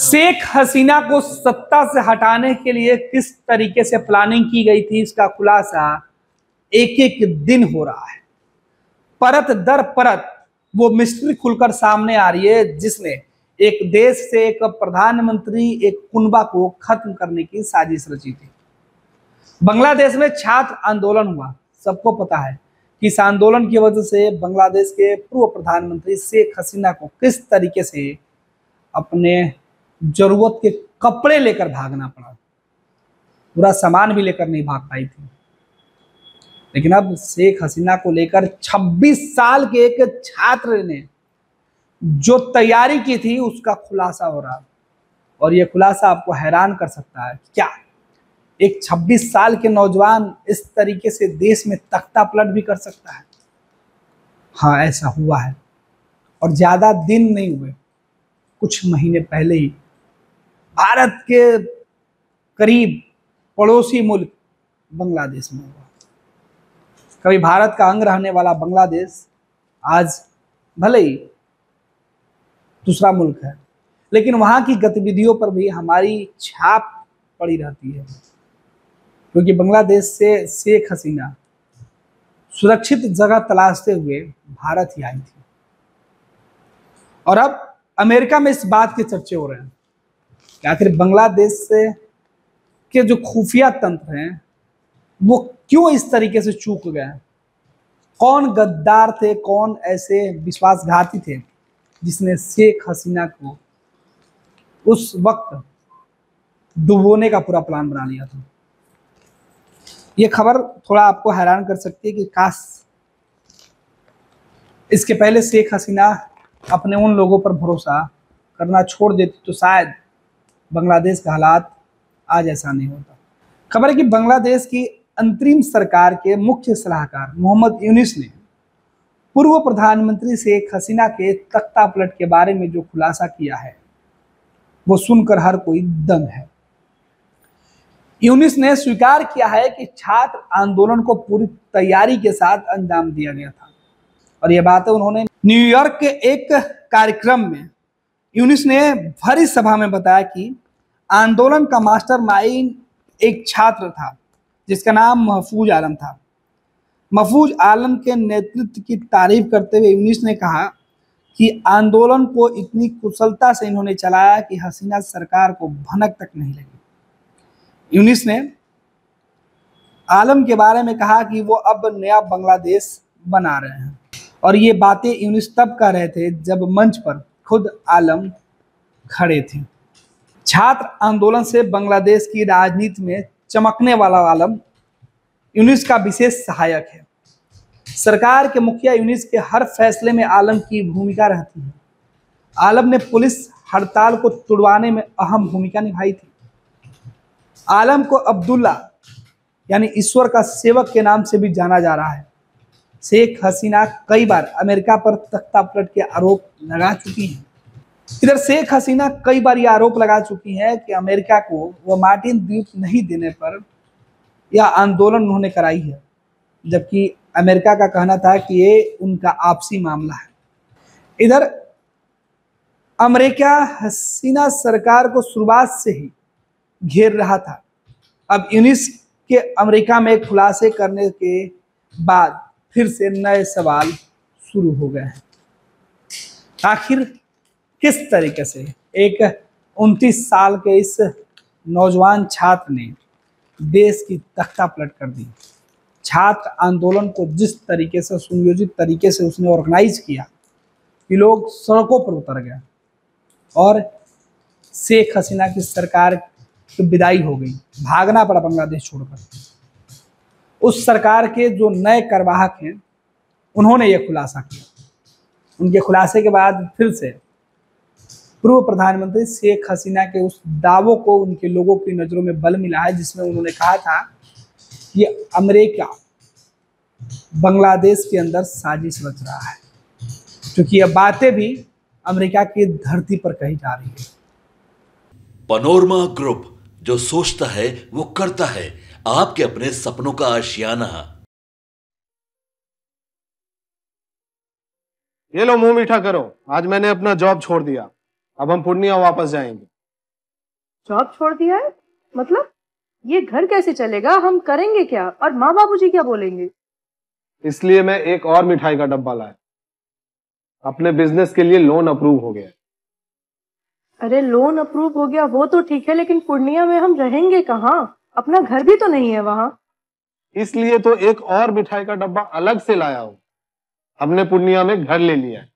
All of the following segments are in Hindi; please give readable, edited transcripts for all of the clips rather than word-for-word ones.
शेख हसीना को सत्ता से हटाने के लिए किस तरीके से प्लानिंग की गई थी, इसका खुलासा एक एक दिन हो रहा है। परत दर परत वो मिस्ट्री खुलकर सामने आ रही है, जिसमें एक देश से एक प्रधानमंत्री एक कुनबा को खत्म करने की साजिश रची थी। बांग्लादेश में छात्र आंदोलन हुआ, सबको पता है कि इस आंदोलन की वजह से बांग्लादेश के पूर्व प्रधानमंत्री शेख हसीना को किस तरीके से अपने जरूरत के कपड़े लेकर भागना पड़ा। पूरा सामान भी लेकर नहीं भाग पाई थी। लेकिन अब शेख हसीना को लेकर 26 साल के एक छात्र ने जो तैयारी की थी उसका खुलासा हो रहा, और यह खुलासा आपको हैरान कर सकता है। क्या एक 26 साल के नौजवान इस तरीके से देश में तख्ता पलट भी कर सकता है? हाँ, ऐसा हुआ है, और ज्यादा दिन नहीं हुए, कुछ महीने पहले ही भारत के करीब पड़ोसी मुल्क बांग्लादेश में हुआ। कभी भारत का अंग रहने वाला बांग्लादेश आज भले ही दूसरा मुल्क है, लेकिन वहां की गतिविधियों पर भी हमारी छाप पड़ी रहती है, क्योंकि बांग्लादेश से शेख हसीना सुरक्षित जगह तलाशते हुए भारत ही आई थी। और अब अमेरिका में इस बात के चर्चे हो रहे हैं कि आखिर बांग्लादेश से के जो खुफिया तंत्र हैं वो क्यों इस तरीके से चूक गए। कौन गद्दार थे, कौन ऐसे विश्वासघाती थे जिसने शेख हसीना को उस वक्त डुबोने का पूरा प्लान बना लिया था। ये खबर थोड़ा आपको हैरान कर सकती है कि काश इसके पहले शेख हसीना अपने उन लोगों पर भरोसा करना छोड़ देती तो शायद बांग्लादेश का हालात आज ऐसा नहीं होता। खबर है कि बांग्लादेश की अंतरिम सरकार के मुख्य सलाहकार मोहम्मद यूनिस ने पूर्व प्रधानमंत्री शेख हसीना के तख्ता पलट के बारे में जो खुलासा किया है वो सुनकर हर कोई दंग है। यूनिस ने स्वीकार किया है कि छात्र आंदोलन को पूरी तैयारी के साथ अंजाम दिया गया था, और यह बातें उन्होंने न्यूयॉर्क के एक कार्यक्रम में यूनिस ने भरी सभा में बताया कि आंदोलन का मास्टरमाइंड एक छात्र था जिसका नाम महफूज आलम था। महफूज आलम के नेतृत्व की तारीफ करते हुए यूनिस ने कहा कि आंदोलन को इतनी कुशलता से इन्होंने चलाया कि हसीना सरकार को भनक तक नहीं लगी। यूनिस ने आलम के बारे में कहा कि वो अब नया बांग्लादेश बना रहे हैं, और ये बातें यूनिस तब कह रहे थे जब मंच पर खुद आलम खड़े थे। छात्र आंदोलन से बांग्लादेश की राजनीति में चमकने वाला आलम यूनिस का विशेष सहायक है। सरकार के मुखिया यूनिस के हर फैसले में आलम की भूमिका रहती है। आलम ने पुलिस हड़ताल को तुड़वाने में अहम भूमिका निभाई थी। आलम को अब्दुल्ला यानी ईश्वर का सेवक के नाम से भी जाना जा रहा है। शेख हसीना कई बार अमेरिका पर तख्ता पलट के आरोप लगा चुकी हैं। इधर शेख हसीना कई बार ये आरोप लगा चुकी है कि अमेरिका को वो मार्टिन द्वीप नहीं देने पर यह आंदोलन उन्होंने कराई है, जबकि अमेरिका का कहना था कि ये उनका आपसी मामला है। इधर अमेरिका हसीना सरकार को शुरुआत से ही घेर रहा था। अब यूनिस के अमेरिका में खुलासे करने के बाद फिर से नए सवाल शुरू हो गए हैं। आखिर किस तरीके से एक 29 साल के इस नौजवान छात्र ने देश की तख्ता पलट कर दी। छात्र आंदोलन को जिस तरीके से सुनियोजित तरीके से उसने ऑर्गेनाइज किया कि लोग सड़कों पर उतर गए, और शेख हसीना की सरकार की विदाई हो गई, भागना पड़ा बांग्लादेश छोड़कर। उस सरकार के जो नए कार्यवाहक हैं उन्होंने ये खुलासा किया। उनके खुलासे के बाद फिर से पूर्व प्रधानमंत्री शेख हसीना के उस दावों को उनके लोगों की नजरों में बल मिला है, जिसमें उन्होंने कहा था कि अमेरिका बांग्लादेश के अंदर साजिश रच रहा है, क्योंकि ये बातें भी अमेरिका की धरती पर कही जा रही है। पनोरमा ग्रुप, जो सोचता है वो करता है। आपके अपने सपनों का आशियाना। ये लो, मुंह मीठा करो। आज मैंने अपना जॉब छोड़ दिया, अब हम पूर्णिया वापस जाएंगे। जॉब छोड़ दिया है? मतलब ये घर कैसे चलेगा? हम करेंगे क्या? और माँ बाबूजी क्या बोलेंगे? इसलिए मैं एक और मिठाई का डब्बा लाया। अपने बिजनेस के लिए लोन अप्रूव हो गया। अरे लोन अप्रूव हो गया वो तो ठीक है, लेकिन पूर्णिया में हम रहेंगे कहाँ? अपना घर भी तो नहीं है वहां। इसलिए तो एक और मिठाई का डब्बा अलग से लाया हूं। हमने पूर्णिया में घर ले लिया है,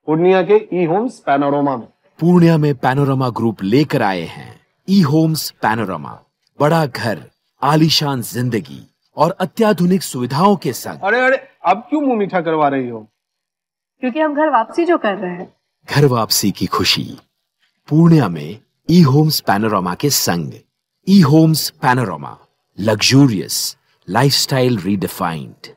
पूर्णिया के ई होम्स पैनोरमा में। पूर्णिया में पैनोरमा ग्रुप लेकर आए हैं ई होम्स पैनोरमा। बड़ा घर, आलीशान जिंदगी और अत्याधुनिक सुविधाओं के संग। अरे अरे, अब क्यों मुंह मीठा करवा रही हो? क्योंकि हम घर वापसी जो कर रहे हैं। घर वापसी की खुशी पूर्णिया में ई होम्स पैनोरमा के संग। E homes panorama, luxurious lifestyle redefined.